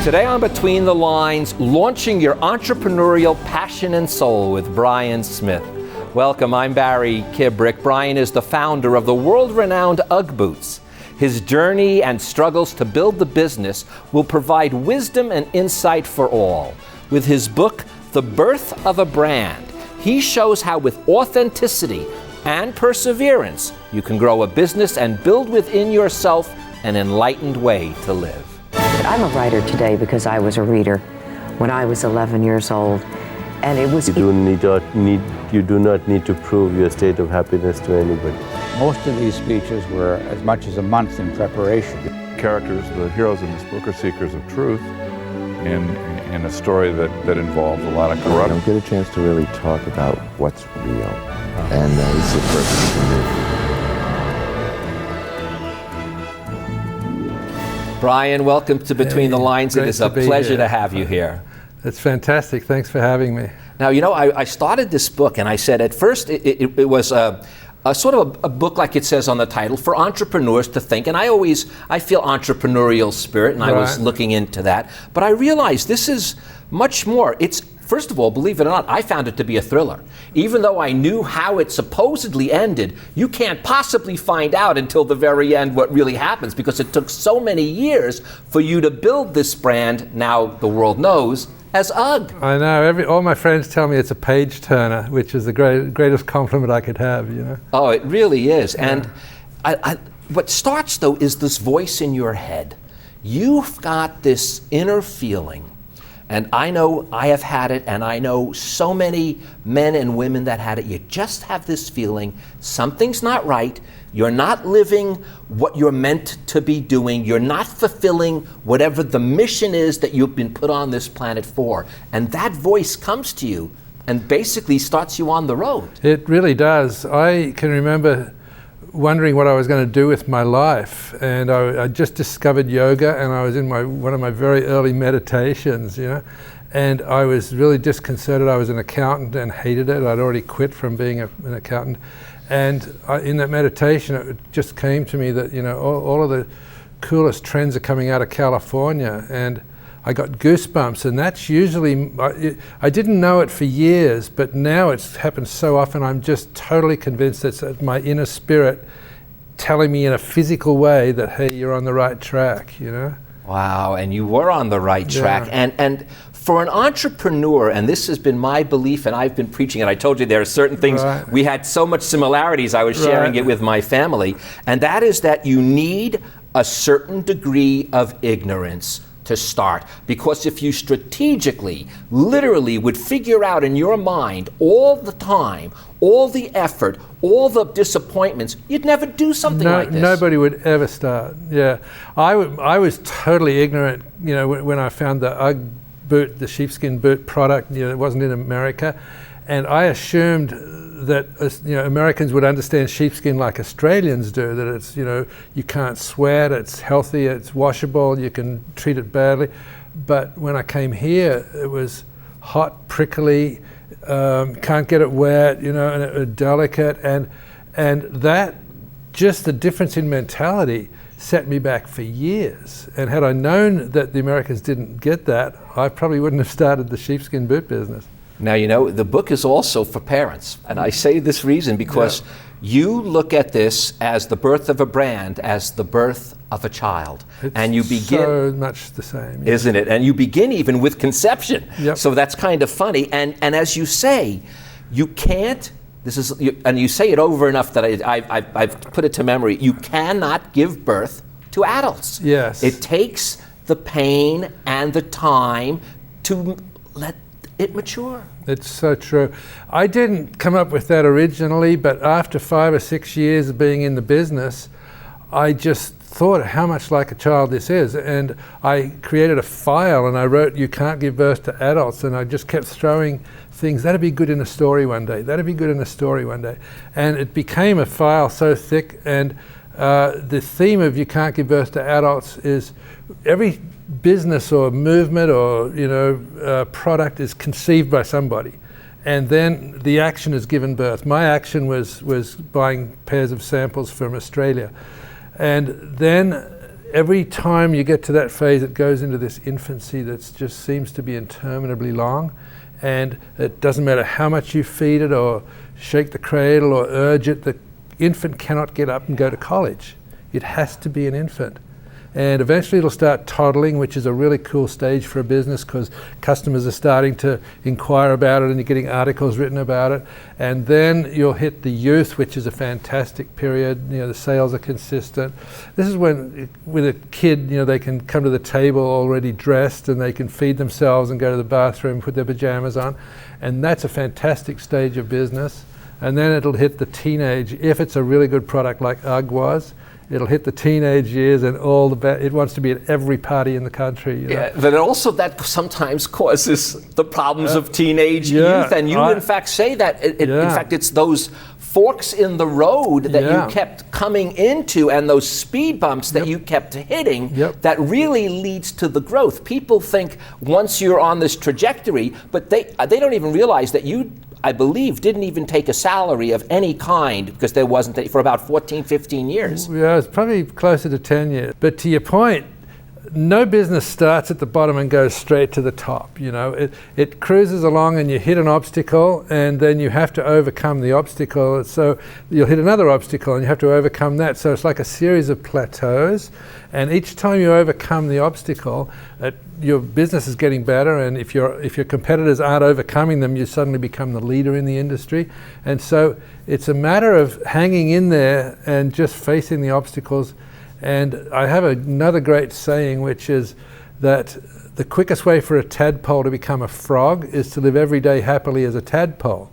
Today on Between the Lines, launching your entrepreneurial passion and soul with Brian Smith. Welcome, I'm Barry Kibrick. Brian is the founder of the world-renowned UGG boots. His journey and struggles to build the business will provide wisdom and insight for all. With his book, The Birth of a Brand, he shows how with authenticity and perseverance, you can grow a business and build within yourself an enlightened way to live. I'm a writer today because I was a reader when I was 11 years old, and it was... You do not need to prove your state of happiness to anybody. Most of these speeches were as much as a month in preparation. Characters, the heroes in this book, are seekers of truth in a story that involves a lot of corruption. I don't get a chance to really talk about what's real, and it's the purpose for me. Brian, welcome to Between the Lines. It is a pleasure to have you here. It's fantastic. Thanks for having me. Now, you know, I started this book and I said at first it was a sort of a book, like it says on the title, for entrepreneurs to think. And I feel entrepreneurial spirit, and I was looking into that. But I realized this is much more. It's, first of all, believe it or not, I found it to be a thriller. Even though I knew how it supposedly ended, you can't possibly find out until the very end what really happens, because it took so many years for you to build this brand, now the world knows, as UGG. I know. All my friends tell me it's a page turner, which is the greatest compliment I could have, you know. Oh, it really is. Yeah. And what starts, though, is this voice in your head. You've got this inner feeling. And I know I have had it, and I know so many men and women that had it. You just have this feeling something's not right. You're not living what you're meant to be doing. You're not fulfilling whatever the mission is that you've been put on this planet for. And that voice comes to you and basically starts you on the road. It really does. I can remember wondering what I was going to do with my life, and I just discovered yoga, and I was in one of my very early meditations, you know, and I was really disconcerted. I was an accountant and hated it. I'd already quit from being an accountant, and in that meditation it just came to me that, you know, all of the coolest trends are coming out of California, and I got goosebumps, and that's usually, I didn't know it for years, but now it's happened so often. I'm just totally convinced it's my inner spirit telling me in a physical way that, hey, you're on the right track, you know? Wow, and you were on the right track. Yeah. And for an entrepreneur, and this has been my belief, and I've been preaching it, I told you there are certain things, we had so much similarities, I was sharing it with my family, and that is that you need a certain degree of ignorance to start. Because if you strategically, literally would figure out in your mind all the time, all the effort, all the disappointments, you'd never do something like this. Nobody would ever start, yeah. I was totally ignorant, you know, when I found the UGG boot, the sheepskin boot product, you know, it wasn't in America. And I assumed that, you know, Americans would understand sheepskin like Australians do, that it's, you know, you can't sweat, it's healthy, it's washable, you can treat it badly. But when I came here, it was hot, prickly, can't get it wet, you know, and it was delicate, and that, just the difference in mentality set me back for years. And had I known that the Americans didn't get that, I probably wouldn't have started the sheepskin boot business. Now, you know, the book is also for parents. And I say this reason because you look at this as the birth of a brand, as the birth of a child. And you begin so much the same. Yeah. Isn't it? And you begin even with conception. Yep. So that's kind of funny. And as you say, you can't, and you say it over enough that I've put it to memory, you cannot give birth to adults. Yes. It takes the pain and the time to let it mature. It's so true. I didn't come up with that originally, but after 5 or 6 years of being in the business, I just thought how much like a child this is. And I created a file and I wrote, "You can't give birth to adults." And I just kept throwing things, that'd be good in a story one day, that'd be good in a story one day. And it became a file so thick. And the theme of "You can't give birth to adults" is every business or movement or, you know, product is conceived by somebody, and then the action is given birth. My action was buying pairs of samples from Australia, and then every time you get to that phase, it goes into this infancy that just seems to be interminably long, and it doesn't matter how much you feed it or shake the cradle or urge it, the infant cannot get up and go to college. It has to be an infant. And eventually it'll start toddling, which is a really cool stage for a business because customers are starting to inquire about it and you're getting articles written about it. And then you'll hit the youth, which is a fantastic period. The sales are consistent. This is when, with a kid, they can come to the table already dressed and they can feed themselves and go to the bathroom, put their pajamas on. And that's a fantastic stage of business. And then it'll hit the teenage, if it's a really good product like UGG was. It'll hit the teenage years and it wants to be at every party in the country. Yeah, but also that sometimes causes the problems of teenage youth. And you in fact say that, in fact, it's those forks in the road that you kept coming into and those speed bumps that you kept hitting that really leads to the growth. People think once you're on this trajectory, but they don't even realize that you, I believe, didn't even take a salary of any kind because there wasn't for about 14, 15 years. Yeah, it's probably closer to 10 years. But to your point, no business starts at the bottom and goes straight to the top. It cruises along and you hit an obstacle and then you have to overcome the obstacle. So you'll hit another obstacle and you have to overcome that. So it's like a series of plateaus. And each time you overcome the obstacle, your business is getting better. And if your competitors aren't overcoming them, you suddenly become the leader in the industry. And so it's a matter of hanging in there and just facing the obstacles. And I have another great saying, which is that the quickest way for a tadpole to become a frog is to live every day happily as a tadpole.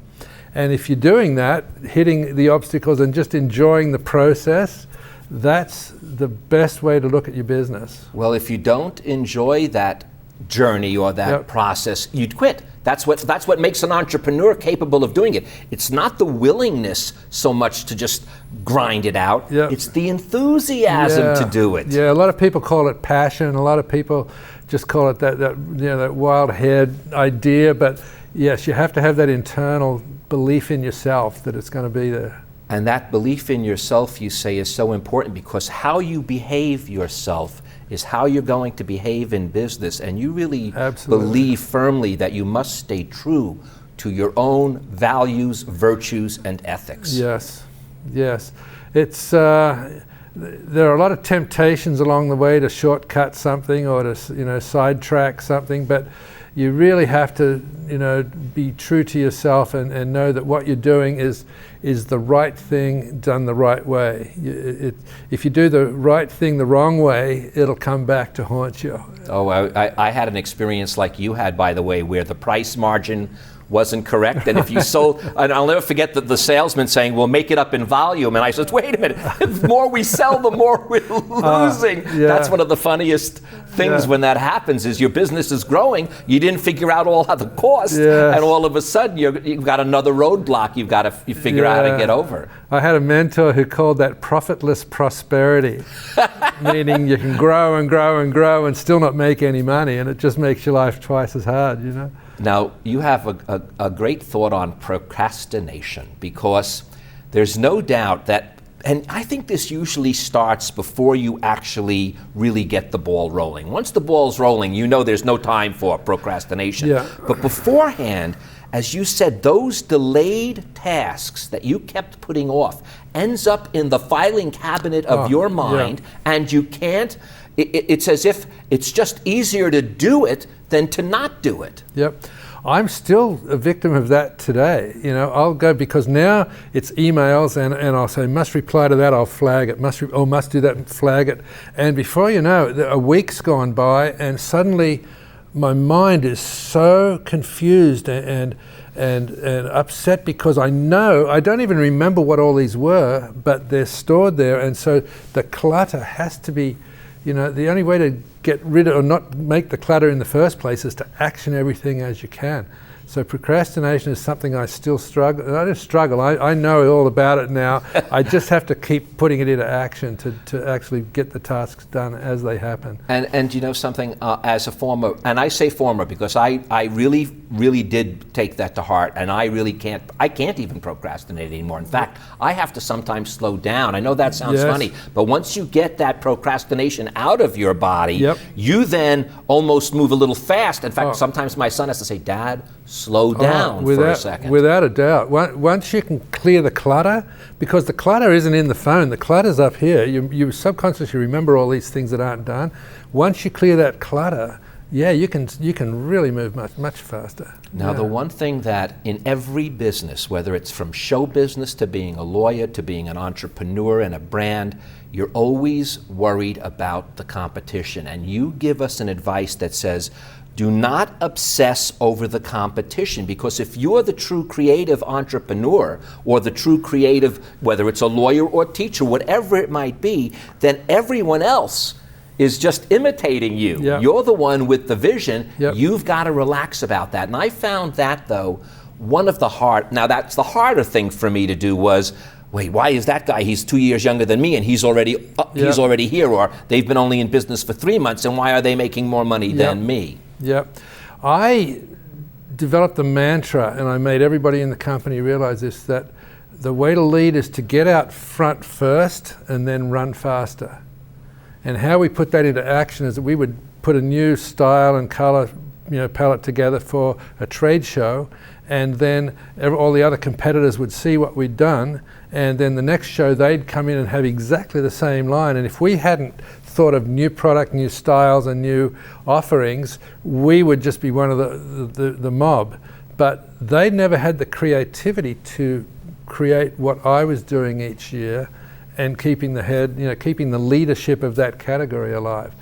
And if you're doing that, hitting the obstacles and just enjoying the process, that's the best way to look at your business. Well, if you don't enjoy that journey or that process, you'd quit. That's what makes an entrepreneur capable of doing it. It's not the willingness so much to just grind it out. It's the enthusiasm to do it. Yeah, a lot of people call it passion. A lot of people just call it that wild-haired idea. But yes, you have to have that internal belief in yourself that it's going to be there. And that belief in yourself, you say, is so important because how you behave yourself is how you're going to behave in business. And you really believe firmly that you must stay true to your own values, virtues, and ethics. Yes. It's there are a lot of temptations along the way to shortcut something or to sidetrack something, but you really have to be true to yourself and know that what you're doing is the right thing done the right way. If you do the right thing the wrong way, it'll come back to haunt you. Oh, I had an experience like you had, by the way, where the price margin wasn't correct, and if you sold, and I'll never forget the salesman saying, "Well, make it up in volume," and I said, "Wait a minute, the more we sell, the more we're losing." That's one of the funniest things when that happens. Is your business is growing, you didn't figure out all of the costs, and all of a sudden you've got another roadblock you figure out how to get over. I had a mentor who called that profitless prosperity, meaning you can grow and grow and grow and still not make any money, and it just makes your life twice as hard. Now, you have a great thought on procrastination, because there's no doubt that, and I think this usually starts before you actually really get the ball rolling. Once the ball's rolling, there's no time for procrastination. But beforehand, as you said, those delayed tasks that you kept putting off ends up in the filing cabinet of your mind, and you can't, it's as if it's just easier to do it than to not do it. I'm still a victim of that today. I'll go, because now it's emails and I'll say, must reply to that, I'll flag it, must do that, flag it. And before you know it, a week's gone by and suddenly my mind is so confused and upset, because I don't even remember what all these were, but they're stored there. And so the clutter has to be, the only way to get rid of or not make the clutter in the first place is to action everything as you can. So procrastination is something I still struggle. I don't struggle. I know all about it now. I just have to keep putting it into action to actually get the tasks done as they happen. And you know something, as a former, and I say former because I really did take that to heart, and I can't even procrastinate anymore. In fact, I have to sometimes slow down. I know that sounds funny, but once you get that procrastination out of your body, you then almost move a little fast. In fact, sometimes my son has to say, "Dad, slow down for a second." Without a doubt. Once you can clear the clutter, because the clutter isn't in the phone, the clutter's up here. You subconsciously remember all these things that aren't done. Once you clear that clutter, you can really move much faster. Now, the one thing that in every business, whether it's from show business to being a lawyer to being an entrepreneur and a brand, you're always worried about the competition. And you give us an advice that says, do not obsess over the competition, because if you're the true creative entrepreneur or the true creative, whether it's a lawyer or teacher, whatever it might be, then everyone else is just imitating you. You're the one with the vision. You've got to relax about that. And I found that, though, now that's the harder thing for me to do was, wait, why is that guy, he's 2 years younger than me and he's already here, or they've been only in business for 3 months, and why are they making more money than me? I developed a mantra, and I made everybody in the company realize this, that the way to lead is to get out front first and then run faster. And how we put that into action is that we would put a new style and color palette together for a trade show, and then all the other competitors would see what we'd done, and then the next show they'd come in and have exactly the same line. And if we hadn't thought of new product, new styles and new offerings, we would just be one of the mob. But they never had the creativity to create what I was doing each year and keeping the leadership of that category alive.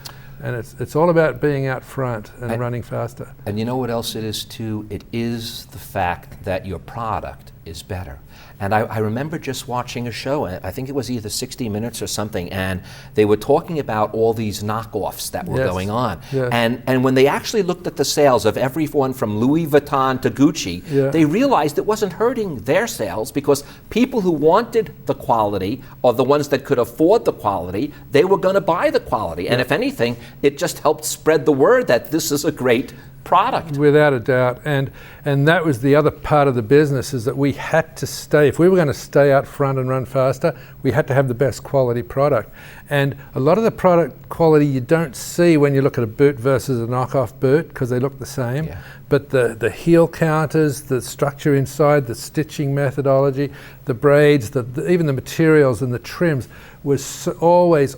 And it's all about being out front and running faster. And you know what else it is too? It is the fact that your product is better. And I remember just watching a show, I think it was either 60 Minutes or something, and they were talking about all these knockoffs that were going on. And when they actually looked at the sales of everyone from Louis Vuitton to Gucci, they realized it wasn't hurting their sales, because people who wanted the quality, or the ones that could afford the quality, they were going to buy the quality. And if anything, it just helped spread the word that this is a great product. Without a doubt. And that was the other part of the business, is that we had to stay, if we were going to stay out front and run faster, we had to have the best quality product. And a lot of the product quality you don't see when you look at a boot versus a knockoff boot, because they look the same. But the heel counters, the structure inside, the stitching methodology, the braids, even the materials and the trims was always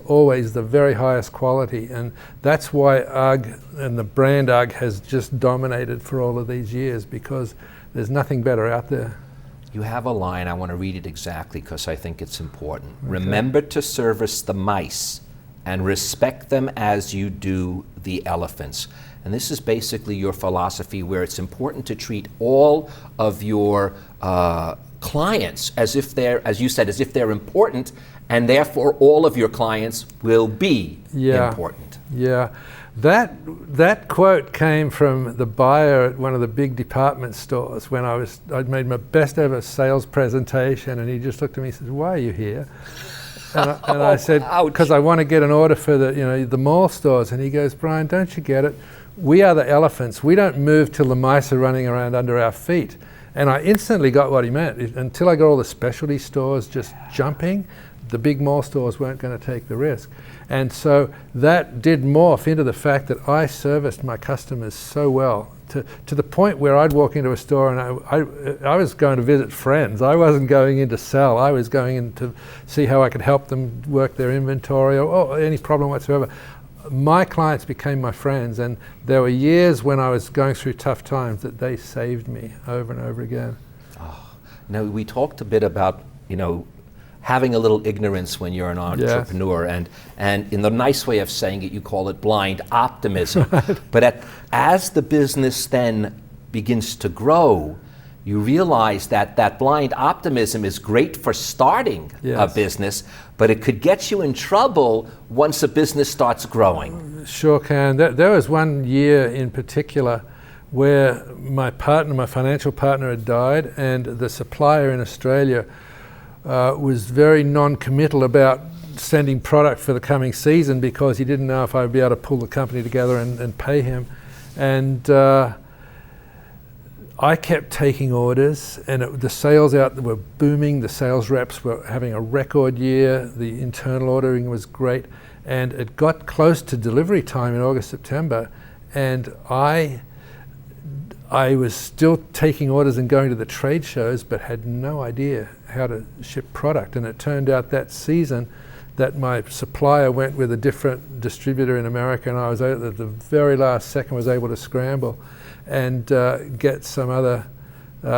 the very highest quality. And that's why UGG and the brand UGG has just dominated for all of these years, because there's nothing better out there. You have a line, I want to read it exactly because I think it's important. Okay. Remember to service the mice and respect them as you do the elephants. And this is basically your philosophy, where it's important to treat all of your clients as if they're, as you said, as if they're important, and therefore all of your clients will be important. That quote came from the buyer at one of the big department stores when I'd made my best ever sales presentation, and he just looked at me and said, "Why are you here?" And I said, "Because I want to get an order for the mall stores." And he goes, "Brian, don't you get it? We are the elephants. We don't move till the mice are running around under our feet." And I instantly got what he meant. Until I got all the specialty stores just jumping, the big mall stores weren't going to take the risk. And so that did morph into the fact that I serviced my customers so well, to the point where I'd walk into a store and I was going to visit friends. I wasn't going in to sell. I was going in to see how I could help them work their inventory or any problem whatsoever. My clients became my friends, and there were years when I was going through tough times that they saved me over and over again. Now, we talked a bit about, having a little ignorance when you're an entrepreneur, and in the nice way of saying it, you call it blind optimism. But as the business then begins to grow, you realize that that blind optimism is great for starting a business, but it could get you in trouble once a business starts growing. Sure can. There was one year in particular where my financial partner had died, and the supplier in Australia was very non-committal about sending product for the coming season because he didn't know if I would be able to pull the company together and pay him. And I kept taking orders, and the sales out were booming. The sales reps were having a record year. The internal ordering was great. And it got close to delivery time in August, September, and I was still taking orders and going to the trade shows, but had no idea how to ship product. And it turned out that season that my supplier went with a different distributor in America, and I was at the very last second was able to scramble and get some other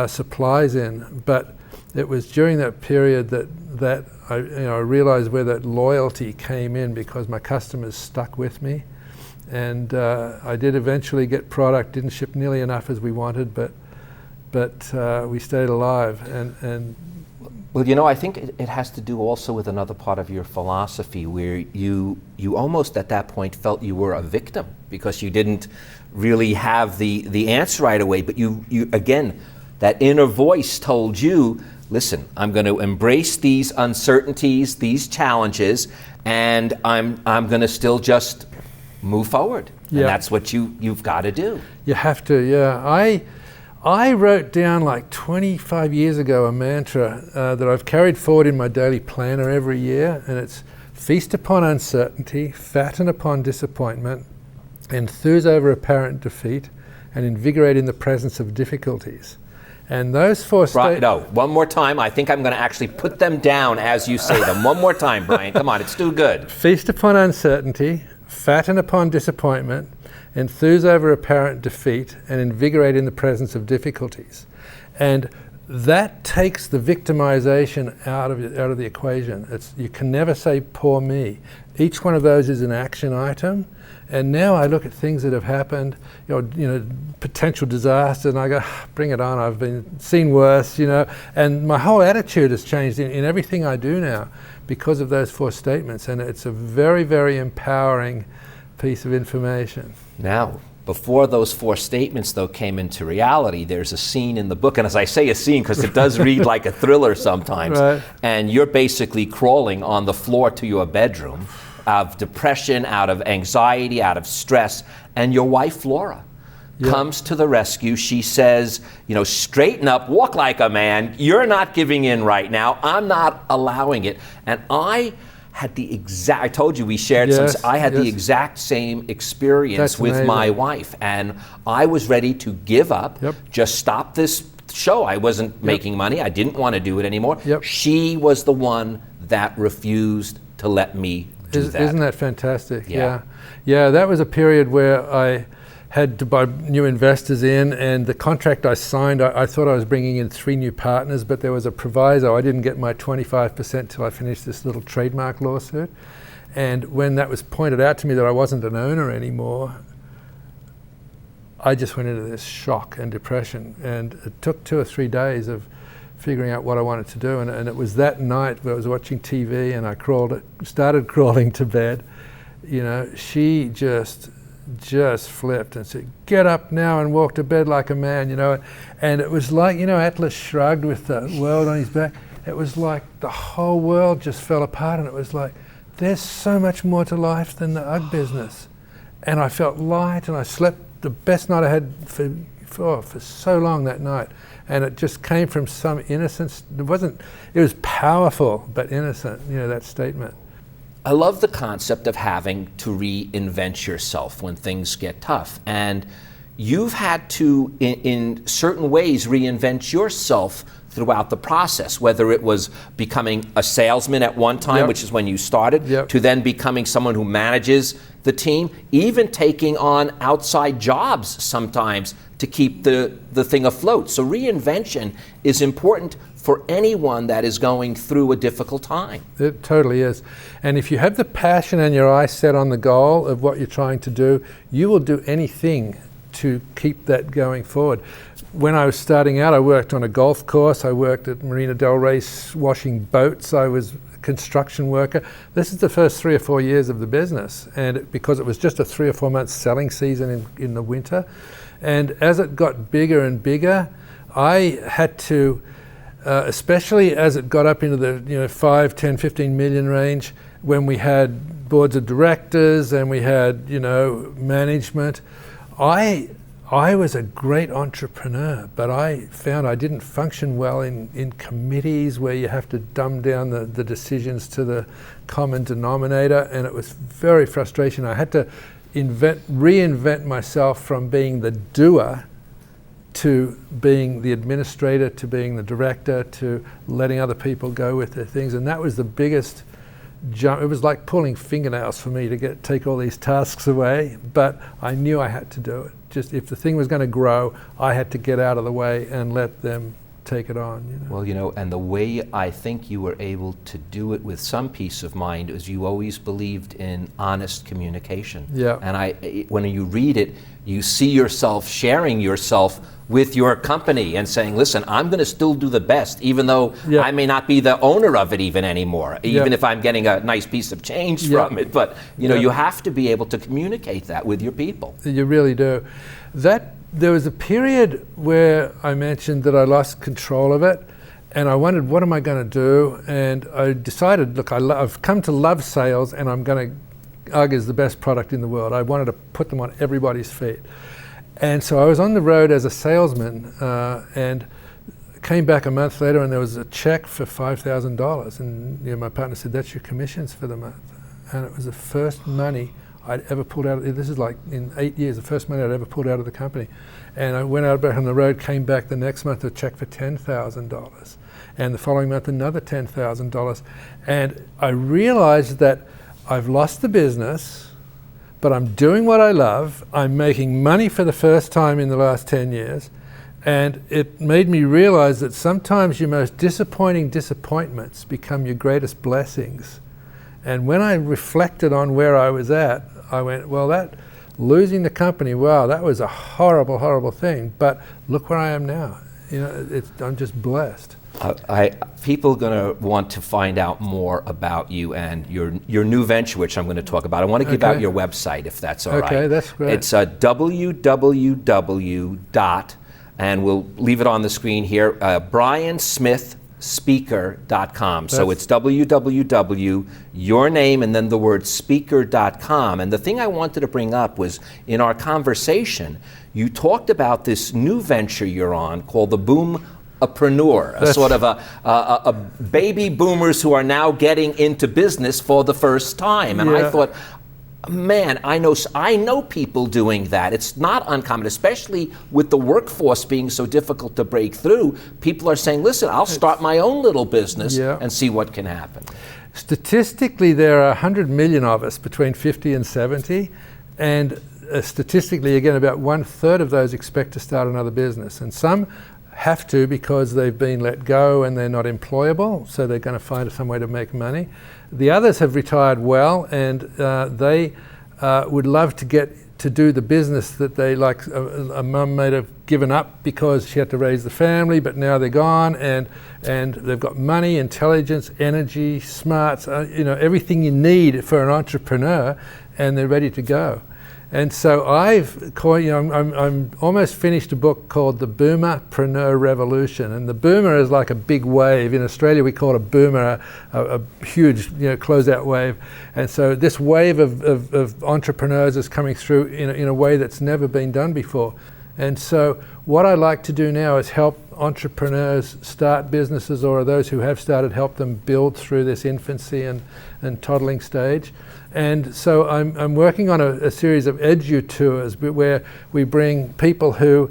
supplies in. But it was during that period that I realized where that loyalty came in, because my customers stuck with me. And I did eventually get product, didn't ship nearly enough as we wanted, but we stayed alive. And well, I think it has to do also with another part of your philosophy, where you almost at that point felt you were a victim because you didn't really have the answer right away. But you again, that inner voice told you, listen, I'm going to embrace these uncertainties, these challenges, and I'm going to still just move forward. And that's what you've got to do. You have to, yeah. I wrote down like 25 years ago a mantra that I've carried forward in my daily planner every year, and it's feast upon uncertainty, fatten upon disappointment, enthuse over apparent defeat, and invigorate in the presence of difficulties. And those four statements... No, one more time. I think I'm going to actually put them down as you say them. One more time, Brian. Come on, it's too good. Feast upon uncertainty, fatten upon disappointment, enthuse over apparent defeat, and invigorate in the presence of difficulties. And that takes the victimization out of the equation. You can never say, poor me. Each one of those is an action item. And now I look at things that have happened, potential disasters, and I go, bring it on, I've seen worse, and my whole attitude has changed in everything I do now because of those four statements. And it's a very, very empowering piece of information. Now, before those four statements, though, came into reality, there's a scene in the book, and as I say a scene because it does read like a thriller sometimes, right. And you're basically crawling on the floor to your bedroom out of depression, out of anxiety, out of stress, and your wife, Laura, comes to the rescue. She says, straighten up, walk like a man, you're not giving in right now, I'm not allowing it. And I had I told you we shared I had the exact same experience with my wife, and I was ready to give up, just stop this show. I wasn't making money, I didn't want to do it anymore. She was the one that refused to let me do that. Isn't that fantastic? Yeah, that was a period where I had to buy new investors in, and the contract I signed, I thought I was bringing in 3 new partners, but there was a proviso. I didn't get my 25% till I finished this little trademark lawsuit. And when that was pointed out to me that I wasn't an owner anymore, I just went into this shock and depression. And it took 2 or 3 days of figuring out what I wanted to do. And it was that night where I was watching TV and I started crawling to bed. She just flipped and said, get up now and walk to bed like a man, And it was like, Atlas Shrugged with the world on his back. It was like the whole world just fell apart, and it was like, there's so much more to life than the UGG business. And I felt light, and I slept the best night I had for so long that night. And it just came from some innocence. It was powerful, but innocent, that statement. I love the concept of having to reinvent yourself when things get tough. And you've had to, in certain ways, reinvent yourself throughout the process, whether it was becoming a salesman at one time, which is when you started, to then becoming someone who manages the team, even taking on outside jobs sometimes to keep the thing afloat. So reinvention is important for anyone that is going through a difficult time. It totally is. And if you have the passion and your eyes set on the goal of what you're trying to do, you will do anything to keep that going forward. When I was starting out, I worked on a golf course. I worked at Marina del Rey washing boats. I was a construction worker. This is the first 3 or 4 years of the business, and because it was just a 3 or 4 month selling season in the winter. And as it got bigger and bigger, I had to, especially as it got up into the 5, 10, 15 million range, when we had boards of directors and we had management, I was a great entrepreneur, but I found I didn't function well in committees where you have to dumb down the decisions to the common denominator, and it was very frustrating. I had to reinvent myself from being the doer to being the administrator, to being the director, to letting other people go with their things, and that was the biggest jump. It was like pulling fingernails for me to take all these tasks away, but I knew I had to do it. Just if the thing was going to grow, I had to get out of the way and let them take it on. Well, and the way I think you were able to do it with some peace of mind is you always believed in honest communication. Yeah. And when you read it, you see yourself sharing yourself with your company and saying, listen, I'm going to still do the best, even though I may not be the owner of it even anymore, even if I'm getting a nice piece of change from it. But you have to be able to communicate that with your people. You really do. There was a period where I mentioned that I lost control of it, and I wondered, what am I going to do? And I decided, look, I've come to love sales, and I'm going to UGG is the best product in the world. I wanted to put them on everybody's feet. And so I was on the road as a salesman, and came back a month later, and there was a check for $5,000. And my partner said, that's your commissions for the month. And it was the first money I'd ever pulled out. This is like in 8 years, the first money I'd ever pulled out of the company. And I went out back on the road, came back the next month, a check for $10,000. And the following month, another $10,000. And I realized that I've lost the business, but I'm doing what I love. I'm making money for the first time in the last 10 years. And it made me realize that sometimes your most disappointing disappointments become your greatest blessings. And when I reflected on where I was at, I went, well, that losing the company, wow, that was a horrible, horrible thing. But look where I am now. I'm just blessed. People are going to want to find out more about you and your new venture, which I'm going to talk about. I want to give out your website, if that's all right. Okay, that's great. It's www. And we'll leave it on the screen here, briansmithspeaker.com. So it's www, your name, and then the word speaker.com. And the thing I wanted to bring up was, in our conversation, you talked about this new venture you're on called the Boom-apreneur, a sort of a baby boomers who are now getting into business for the first time. And I thought, man, I know people doing that. It's not uncommon, especially with the workforce being so difficult to break through. People are saying, listen, I'll start my own little business and see what can happen. Statistically, there are 100 million of us between 50 and 70, and statistically, again, about 1/3 of those expect to start another business. And some have to because they've been let go and they're not employable, so they're going to find some way to make money. The others have retired well, and they would love to get to do the business that they like. A mum might have given up because she had to raise the family, but now they're gone, and they've got money, intelligence, energy, smarts, everything you need for an entrepreneur, and they're ready to go. And so I'm almost finished a book called The Boomerpreneur Revolution. And the boomer is like a big wave. In Australia, we call it a boomer, a huge, closeout wave. And so this wave of entrepreneurs is coming through in a way that's never been done before. And so what I like to do now is help entrepreneurs start businesses, or those who have started, help them build through this infancy and toddling stage. And so I'm working on a series of edu tours where we bring people who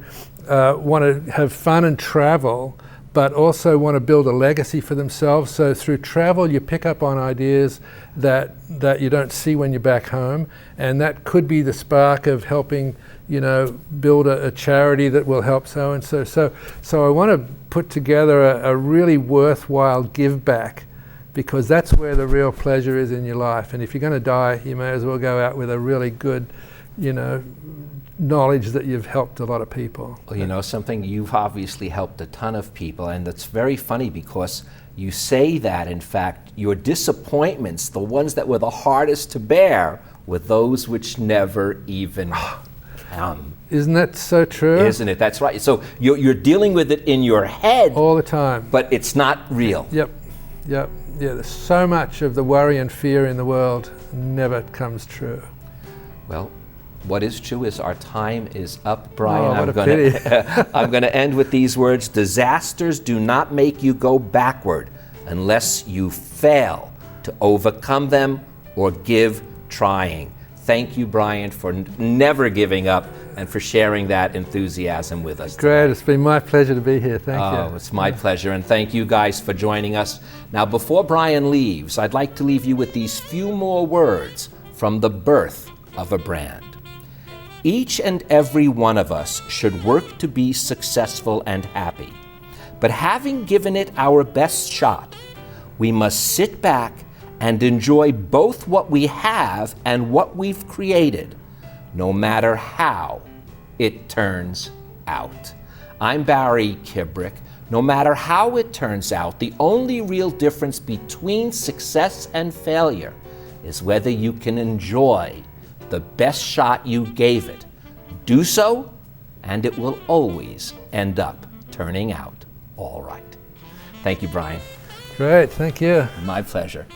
want to have fun and travel, but also want to build a legacy for themselves. So through travel, you pick up on ideas that you don't see when you're back home, and that could be the spark of helping build a charity that will help so and so. So I want to put together a really worthwhile give back, because that's where the real pleasure is in your life. And if you're going to die, you may as well go out with a really good, knowledge that you've helped a lot of people. Well, you know something, you've obviously helped a ton of people, and that's very funny because you say that, in fact, your disappointments, the ones that were the hardest to bear, were those which never even come. Isn't that so true? Isn't it? That's right. So you're dealing with it in your head all the time, but it's not real. Yep. Yeah, there's so much of the worry and fear in the world never comes true. Well, what is true is our time is up, Brian. Oh, what a pity. I'm going to end with these words. Disasters do not make you go backward unless you fail to overcome them or give trying. Thank you, Brian, for never giving up and for sharing that enthusiasm with us. Great, it's been my pleasure to be here. Thank you. Oh, it's my pleasure, and thank you guys for joining us. Now, before Brian leaves, I'd like to leave you with these few more words from the birth of a brand. Each and every one of us should work to be successful and happy. But having given it our best shot, we must sit back and enjoy both what we have and what we've created, no matter how it turns out. I'm Barry Kibrick. No matter how it turns out, the only real difference between success and failure is whether you can enjoy the best shot you gave it. Do so, and it will always end up turning out all right. Thank you, Brian. Great, thank you. My pleasure.